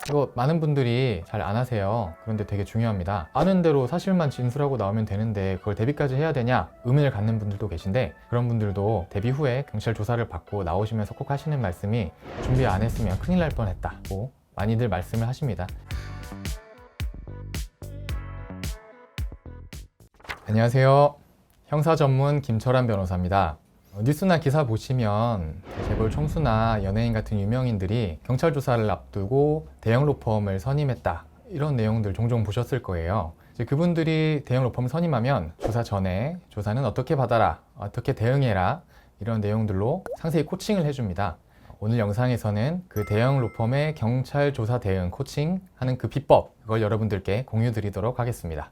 이거 많은 분들이 잘 안 하세요. 그런데 되게 중요합니다. 아는 대로 사실만 진술하고 나오면 되는데 그걸 대비까지 해야 되냐 의문을 갖는 분들도 계신데, 그런 분들도 대비 후에 경찰 조사를 받고 나오시면서 꼭 하시는 말씀이 준비 안 했으면 큰일 날 뻔했다고 많이들 말씀을 하십니다. 안녕하세요. 형사 전문 김철환 변호사입니다. 뉴스나 기사 보시면 재벌 총수나 연예인 같은 유명인들이 경찰 조사를 앞두고 대형 로펌을 선임했다, 이런 내용들 종종 보셨을 거예요. 이제 그분들이 대형 로펌을 선임하면 조사 전에 조사는 어떻게 받아라, 어떻게 대응해라, 이런 내용들로 상세히 코칭을 해줍니다. 오늘 영상에서는 그 대형 로펌의 경찰 조사 대응 코칭하는 그 비법, 그걸 여러분들께 공유 드리도록 하겠습니다.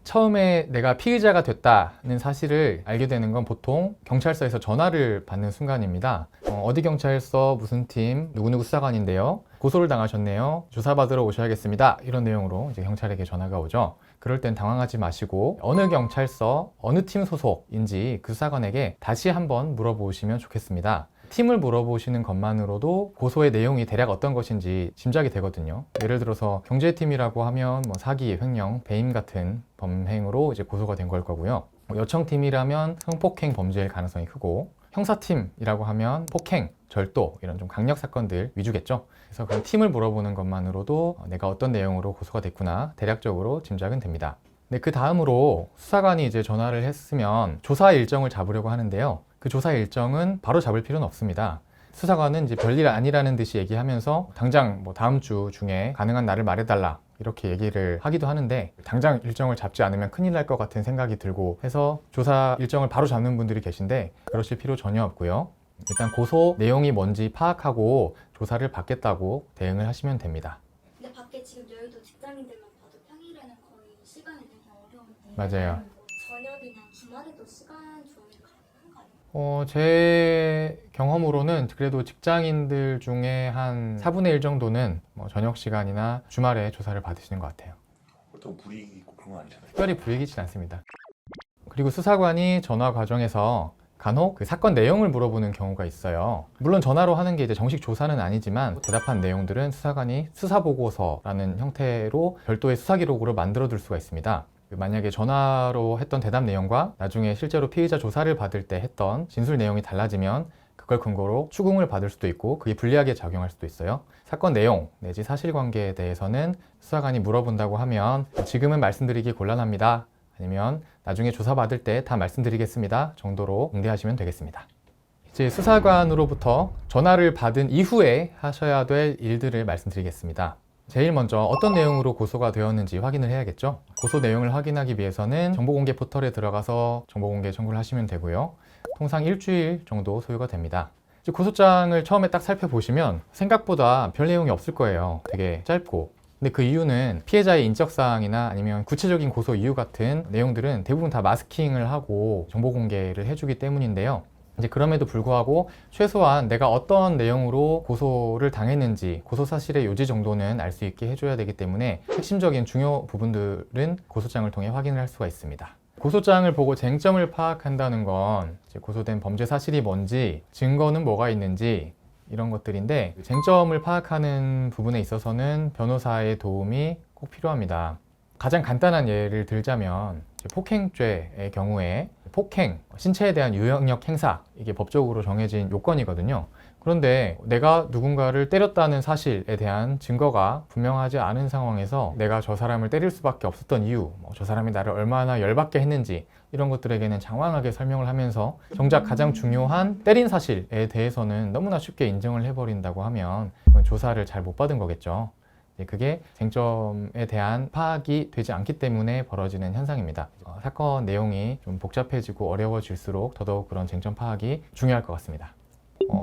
처음에 내가 피의자가 됐다는 사실을 알게 되는 건 보통 경찰서에서 전화를 받는 순간입니다. 어디 경찰서 무슨 팀 누구누구 수사관인데요, 고소를 당하셨네요, 조사받으러 오셔야겠습니다, 이런 내용으로 이제 경찰에게 전화가 오죠. 그럴 땐 당황하지 마시고 어느 경찰서 어느 팀 소속인지 그 수사관에게 다시 한번 물어보시면 좋겠습니다. 팀을 물어보시는 것만으로도 고소의 내용이 대략 어떤 것인지 짐작이 되거든요. 예를 들어서 경제팀이라고 하면 사기, 횡령, 배임 같은 범행으로 이제 고소가 된 걸 거고요. 여청팀이라면 성폭행 범죄일 가능성이 크고, 형사팀이라고 하면 폭행, 절도, 이런 좀 강력 사건들 위주겠죠. 그래서 그 팀을 물어보는 것만으로도 내가 어떤 내용으로 고소가 됐구나 대략적으로 짐작은 됩니다. 네, 그 다음으로 수사관이 이제 전화를 했으면 조사 일정을 잡으려고 하는데요. 그 조사 일정은 바로 잡을 필요는 없습니다. 수사관은 이제 별일 아니라는 듯이 얘기하면서 당장 다음 주 중에 가능한 날을 말해달라, 이렇게 얘기를 하기도 하는데, 당장 일정을 잡지 않으면 큰일 날 것 같은 생각이 들고 해서 조사 일정을 바로 잡는 분들이 계신데 그러실 필요 전혀 없고요. 일단 고소 내용이 뭔지 파악하고 조사를 받겠다고 대응을 하시면 됩니다. 근데 밖에 지금 여의도 직장인들만 봐도 평일에는 거의 시간이 되게 어려운데, 맞아요. 저녁이나 주말에도 시간 조율이 가능한가요? 제 경험으로는 그래도 직장인들 중에 한 4분의 1 정도는 저녁 시간이나 주말에 조사를 받으시는 것 같아요. 보통 불이익이 있고 그런 건 아니잖아요. 특별히 불이익이진 않습니다. 그리고 수사관이 전화 과정에서 간혹 그 사건 내용을 물어보는 경우가 있어요. 물론 전화로 하는 게 이제 정식 조사는 아니지만 대답한 내용들은 수사관이 수사보고서라는 형태로 별도의 수사기록으로 만들어둘 수가 있습니다. 만약에 전화로 했던 대답 내용과 나중에 실제로 피의자 조사를 받을 때 했던 진술 내용이 달라지면 그걸 근거로 추궁을 받을 수도 있고 그게 불리하게 작용할 수도 있어요. 사건 내용 내지 사실관계에 대해서는 수사관이 물어본다고 하면 지금은 말씀드리기 곤란합니다, 아니면 나중에 조사받을 때 다 말씀드리겠습니다 정도로 응대하시면 되겠습니다. 이제 수사관으로부터 전화를 받은 이후에 하셔야 될 일들을 말씀드리겠습니다. 제일 먼저 어떤 내용으로 고소가 되었는지 확인을 해야겠죠. 고소 내용을 확인하기 위해서는 정보공개 포털에 들어가서 정보공개 청구를 하시면 되고요. 통상 일주일 정도 소요가 됩니다. 이제 고소장을 처음에 딱 살펴보시면 생각보다 별 내용이 없을 거예요. 되게 짧고. 근데 그 이유는 피해자의 인적사항이나 아니면 구체적인 고소 이유 같은 내용들은 대부분 다 마스킹을 하고 정보 공개를 해주기 때문인데요. 이제 그럼에도 불구하고 최소한 내가 어떤 내용으로 고소를 당했는지 고소 사실의 요지 정도는 알 수 있게 해줘야 되기 때문에 핵심적인 중요 부분들은 고소장을 통해 확인을 할 수가 있습니다. 고소장을 보고 쟁점을 파악한다는 건 이제 고소된 범죄 사실이 뭔지, 증거는 뭐가 있는지, 이런 것들인데 쟁점을 파악하는 부분에 있어서는 변호사의 도움이 꼭 필요합니다. 가장 간단한 예를 들자면 폭행죄의 경우에 폭행, 신체에 대한 유형력 행사, 이게 법적으로 정해진 요건이거든요. 그런데 내가 누군가를 때렸다는 사실에 대한 증거가 분명하지 않은 상황에서 내가 저 사람을 때릴 수밖에 없었던 이유, 저 사람이 나를 얼마나 열받게 했는지, 이런 것들에게는 장황하게 설명을 하면서 정작 가장 중요한 때린 사실에 대해서는 너무나 쉽게 인정을 해버린다고 하면 그건 조사를 잘 못 받은 거겠죠. 그게 쟁점에 대한 파악이 되지 않기 때문에 벌어지는 현상입니다. 사건 내용이 좀 복잡해지고 어려워질수록 더더욱 그런 쟁점 파악이 중요할 것 같습니다.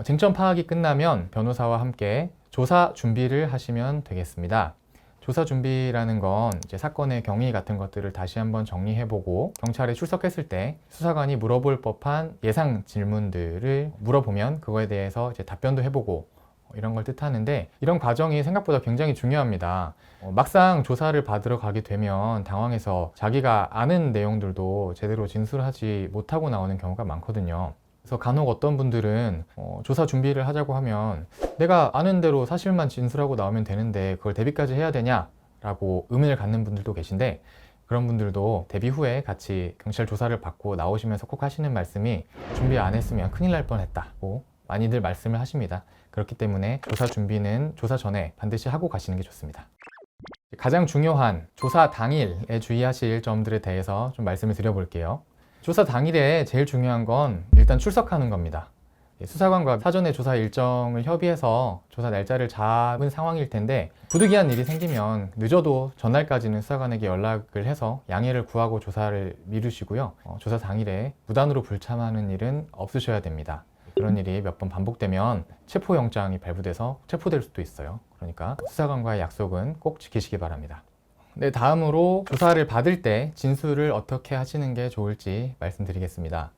쟁점 파악이 끝나면 변호사와 함께 조사 준비를 하시면 되겠습니다. 조사 준비라는 건 이제 사건의 경위 같은 것들을 다시 한번 정리해보고 경찰에 출석했을 때 수사관이 물어볼 법한 예상 질문들을 물어보면 그거에 대해서 이제 답변도 해보고 이런 걸 뜻하는데, 이런 과정이 생각보다 굉장히 중요합니다. 막상 조사를 받으러 가게 되면 당황해서 자기가 아는 내용들도 제대로 진술하지 못하고 나오는 경우가 많거든요. 그래서 간혹 어떤 분들은 조사 준비를 하자고 하면 내가 아는 대로 사실만 진술하고 나오면 되는데 그걸 대비까지 해야 되냐라고 의문을 갖는 분들도 계신데, 그런 분들도 대비 후에 같이 경찰 조사를 받고 나오시면서 꼭 하시는 말씀이 준비 안 했으면 큰일 날 뻔했다고 많이들 말씀을 하십니다. 그렇기 때문에 조사 준비는 조사 전에 반드시 하고 가시는 게 좋습니다. 가장 중요한 조사 당일에 주의하실 점들에 대해서 좀 말씀을 드려볼게요. 조사 당일에 제일 중요한 건 일단 출석하는 겁니다. 수사관과 사전에 조사 일정을 협의해서 조사 날짜를 잡은 상황일 텐데, 부득이한 일이 생기면 늦어도 전날까지는 수사관에게 연락을 해서 양해를 구하고 조사를 미루시고요. 조사 당일에 무단으로 불참하는 일은 없으셔야 됩니다. 그런 일이 몇 번 반복되면 체포영장이 발부돼서 체포될 수도 있어요. 그러니까 수사관과의 약속은 꼭 지키시기 바랍니다. 네, 다음으로 조사를 받을 때 진술을 어떻게 하시는 게 좋을지 말씀드리겠습니다.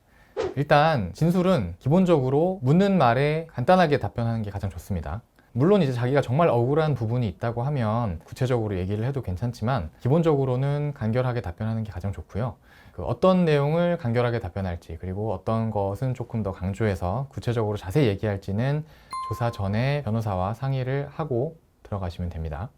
일단 진술은 기본적으로 묻는 말에 간단하게 답변하는 게 가장 좋습니다. 물론 이제 자기가 정말 억울한 부분이 있다고 하면 구체적으로 얘기를 해도 괜찮지만, 기본적으로는 간결하게 답변하는 게 가장 좋고요. 어떤 내용을 간결하게 답변할지, 그리고 어떤 것은 조금 더 강조해서 구체적으로 자세히 얘기할지는 조사 전에 변호사와 상의를 하고 들어가시면 됩니다.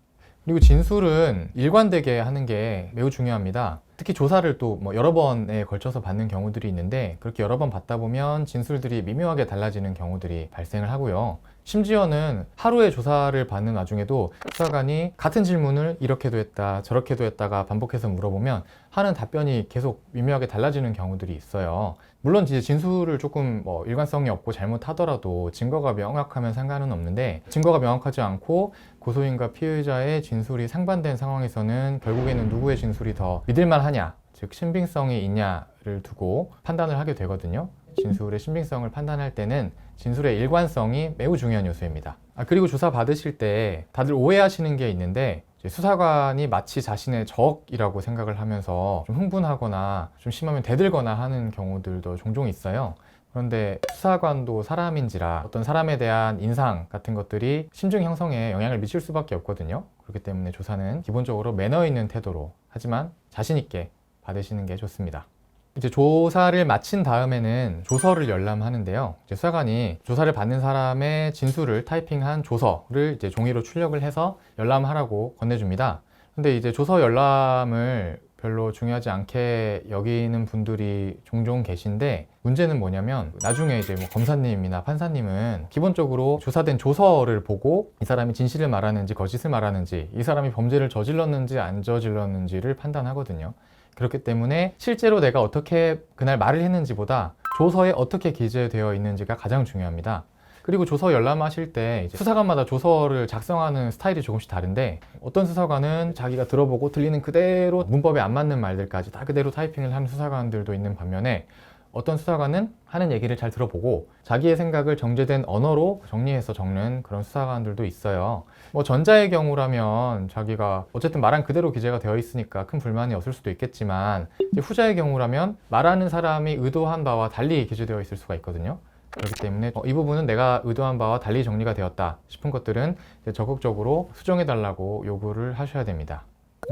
그리고 진술은 일관되게 하는 게 매우 중요합니다. 특히 조사를 또 여러 번에 걸쳐서 받는 경우들이 있는데, 그렇게 여러 번 받다 보면 진술들이 미묘하게 달라지는 경우들이 발생을 하고요. 심지어는 하루에 조사를 받는 와중에도 수사관이 같은 질문을 이렇게도 했다 저렇게도 했다가 반복해서 물어보면 하는 답변이 계속 미묘하게 달라지는 경우들이 있어요. 물론 이제 진술을 조금 일관성이 없고 잘못하더라도 증거가 명확하면 상관은 없는데, 증거가 명확하지 않고 고소인과 피의자의 진술이 상반된 상황에서는 결국에는 누구의 진술이 더 믿을만하냐, 즉 신빙성이 있냐를 두고 판단을 하게 되거든요. 진술의 신빙성을 판단할 때는 진술의 일관성이 매우 중요한 요소입니다. 그리고 조사 받으실 때 다들 오해하시는 게 있는데, 수사관이 마치 자신의 적이라고 생각을 하면서 좀 흥분하거나 좀 심하면 대들거나 하는 경우들도 종종 있어요. 그런데 수사관도 사람인지라 어떤 사람에 대한 인상 같은 것들이 심증 형성에 영향을 미칠 수밖에 없거든요. 그렇기 때문에 조사는 기본적으로 매너 있는 태도로, 하지만 자신 있게 받으시는 게 좋습니다. 이제 조사를 마친 다음에는 조서를 열람하는데요. 이제 수사관이 조사를 받는 사람의 진술을 타이핑한 조서를 이제 종이로 출력을 해서 열람하라고 건네줍니다. 근데 이제 조서 열람을 별로 중요하지 않게 여기는 분들이 종종 계신데, 문제는 뭐냐면 나중에 이제 검사님이나 판사님은 기본적으로 조사된 조서를 보고 이 사람이 진실을 말하는지 거짓을 말하는지, 이 사람이 범죄를 저질렀는지 안 저질렀는지를 판단하거든요. 그렇기 때문에 실제로 내가 어떻게 그날 말을 했는지보다 조서에 어떻게 기재되어 있는지가 가장 중요합니다. 그리고 조서 열람하실 때 이제 수사관마다 조서를 작성하는 스타일이 조금씩 다른데, 어떤 수사관은 자기가 들어보고 들리는 그대로 문법에 안 맞는 말들까지 다 그대로 타이핑을 하는 수사관들도 있는 반면에, 어떤 수사관은 하는 얘기를 잘 들어보고 자기의 생각을 정제된 언어로 정리해서 적는 그런 수사관들도 있어요. 전자의 경우라면 자기가 어쨌든 말한 그대로 기재가 되어 있으니까 큰 불만이 없을 수도 있겠지만, 이제 후자의 경우라면 말하는 사람이 의도한 바와 달리 기재되어 있을 수가 있거든요. 그렇기 때문에 이 부분은 내가 의도한 바와 달리 정리가 되었다 싶은 것들은 이제 적극적으로 수정해 달라고 요구를 하셔야 됩니다.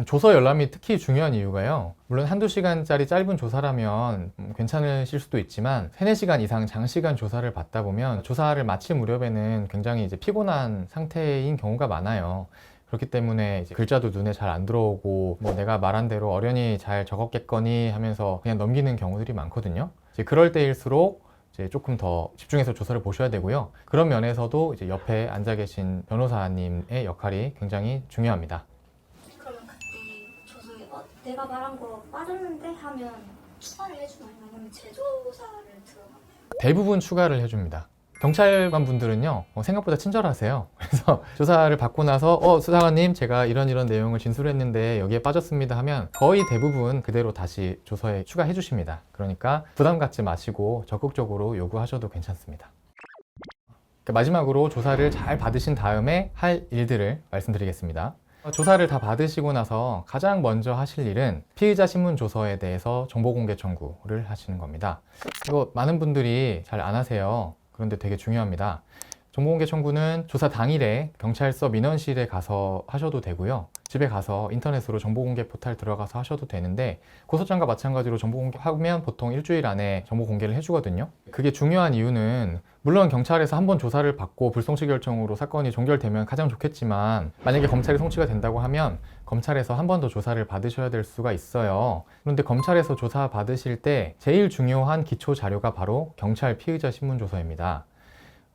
조서 열람이 특히 중요한 이유가요, 물론 한두 시간짜리 짧은 조사라면 괜찮으실 수도 있지만 3, 4시간 이상 장시간 조사를 받다 보면 조사를 마칠 무렵에는 굉장히 이제 피곤한 상태인 경우가 많아요. 그렇기 때문에 이제 글자도 눈에 잘 안 들어오고 내가 말한 대로 어련히 잘 적었겠거니 하면서 그냥 넘기는 경우들이 많거든요. 이제 그럴 때일수록 이제 조금 더 집중해서 조사를 보셔야 되고요. 그런 면에서도 이제 옆에 앉아 계신 변호사님의 역할이 굉장히 중요합니다. 그러면 그때 조서에 내가 말한 거 빠졌는데 하면 추가를 해주나요? 아니면 재조사를 들어가나요? 대부분 추가를 해줍니다. 경찰관 분들은요 생각보다 친절하세요. 그래서 조사를 받고 나서 수사관님 제가 이런 내용을 진술했는데 여기에 빠졌습니다 하면 거의 대부분 그대로 다시 조서에 추가해 주십니다. 그러니까 부담 갖지 마시고 적극적으로 요구하셔도 괜찮습니다. 마지막으로 조사를 잘 받으신 다음에 할 일들을 말씀드리겠습니다. 조사를 다 받으시고 나서 가장 먼저 하실 일은 피의자 신문 조서에 대해서 정보공개 청구를 하시는 겁니다. 이거 많은 분들이 잘 안 하세요. 그런데 되게 중요합니다. 정보공개 청구는 조사 당일에 경찰서 민원실에 가서 하셔도 되고요. 집에 가서 인터넷으로 정보공개 포탈 들어가서 하셔도 되는데 고소장과 마찬가지로 정보공개하면 보통 일주일 안에 정보공개를 해주거든요. 그게 중요한 이유는 물론 경찰에서 한번 조사를 받고 불송치 결정으로 사건이 종결되면 가장 좋겠지만 만약에 검찰이 송치가 된다고 하면 검찰에서 한 번 더 조사를 받으셔야 될 수가 있어요. 그런데 검찰에서 조사 받으실 때 제일 중요한 기초 자료가 바로 경찰 피의자 신문조서입니다.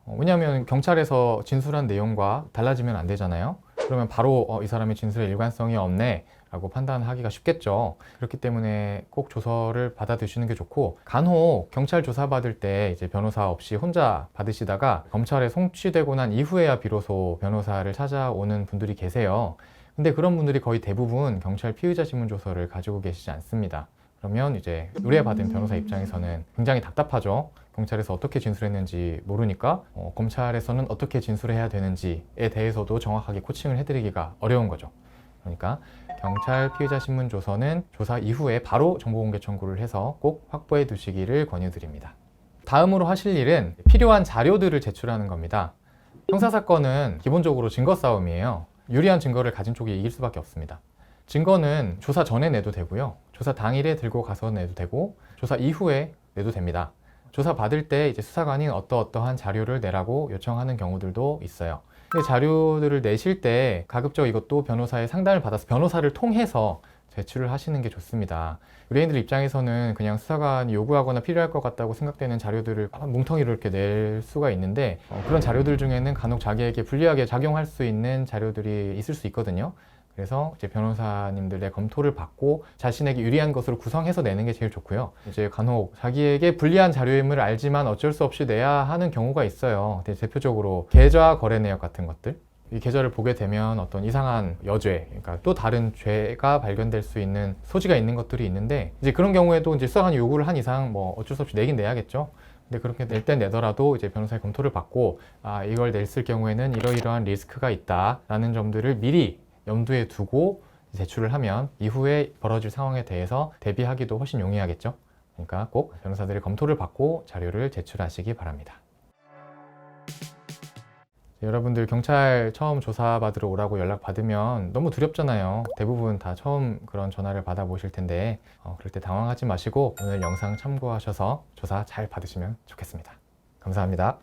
왜냐하면 경찰에서 진술한 내용과 달라지면 안 되잖아요. 그러면 바로 이 사람의 진술에 일관성이 없네 라고 판단하기가 쉽겠죠. 그렇기 때문에 꼭 조서를 받아 두시는 게 좋고, 간혹 경찰 조사 받을 때 이제 변호사 없이 혼자 받으시다가 검찰에 송치되고 난 이후에야 비로소 변호사를 찾아오는 분들이 계세요. 근데 그런 분들이 거의 대부분 경찰 피의자 신문조서를 가지고 계시지 않습니다. 그러면 이제 의뢰받은 변호사 입장에서는 굉장히 답답하죠. 경찰에서 어떻게 진술했는지 모르니까 검찰에서는 어떻게 진술해야 되는지에 대해서도 정확하게 코칭을 해드리기가 어려운 거죠. 그러니까 경찰 피의자 신문조서는 조사 이후에 바로 정보공개 청구를 해서 꼭 확보해 두시기를 권유드립니다. 다음으로 하실 일은 필요한 자료들을 제출하는 겁니다. 형사사건은 기본적으로 증거 싸움이에요. 유리한 증거를 가진 쪽이 이길 수밖에 없습니다. 증거는 조사 전에 내도 되고요. 조사 당일에 들고 가서 내도 되고, 조사 이후에 내도 됩니다. 조사 받을 때 이제 수사관이 어떠한 자료를 내라고 요청하는 경우들도 있어요. 근데 자료들을 내실 때 가급적 이것도 변호사의 상담을 받아서 변호사를 통해서 제출을 하시는 게 좋습니다. 의뢰인들 입장에서는 그냥 수사관이 요구하거나 필요할 것 같다고 생각되는 자료들을 뭉텅이로 이렇게 낼 수가 있는데, 그런 자료들 중에는 간혹 자기에게 불리하게 작용할 수 있는 자료들이 있을 수 있거든요. 그래서 이제 변호사님들의 검토를 받고 자신에게 유리한 것으로 구성해서 내는 게 제일 좋고요. 이제 간혹 자기에게 불리한 자료임을 알지만 어쩔 수 없이 내야 하는 경우가 있어요. 대표적으로 계좌 거래 내역 같은 것들. 이 계좌를 보게 되면 어떤 이상한 여죄, 그러니까 또 다른 죄가 발견될 수 있는 소지가 있는 것들이 있는데, 이제 그런 경우에도 이제 수사관이 요구를 한 이상 뭐 어쩔 수 없이 내긴 내야겠죠. 근데 그렇게 낼 땐 내더라도 이제 변호사의 검토를 받고, 이걸 냈을 경우에는 이러이러한 리스크가 있다라는 점들을 미리 염두에 두고 제출을 하면 이후에 벌어질 상황에 대해서 대비하기도 훨씬 용이하겠죠. 그러니까 꼭 변호사들의 검토를 받고 자료를 제출하시기 바랍니다. 여러분들 경찰 처음 조사받으러 오라고 연락받으면 너무 두렵잖아요. 대부분 다 처음 그런 전화를 받아보실 텐데 그럴 때 당황하지 마시고 오늘 영상 참고하셔서 조사 잘 받으시면 좋겠습니다. 감사합니다.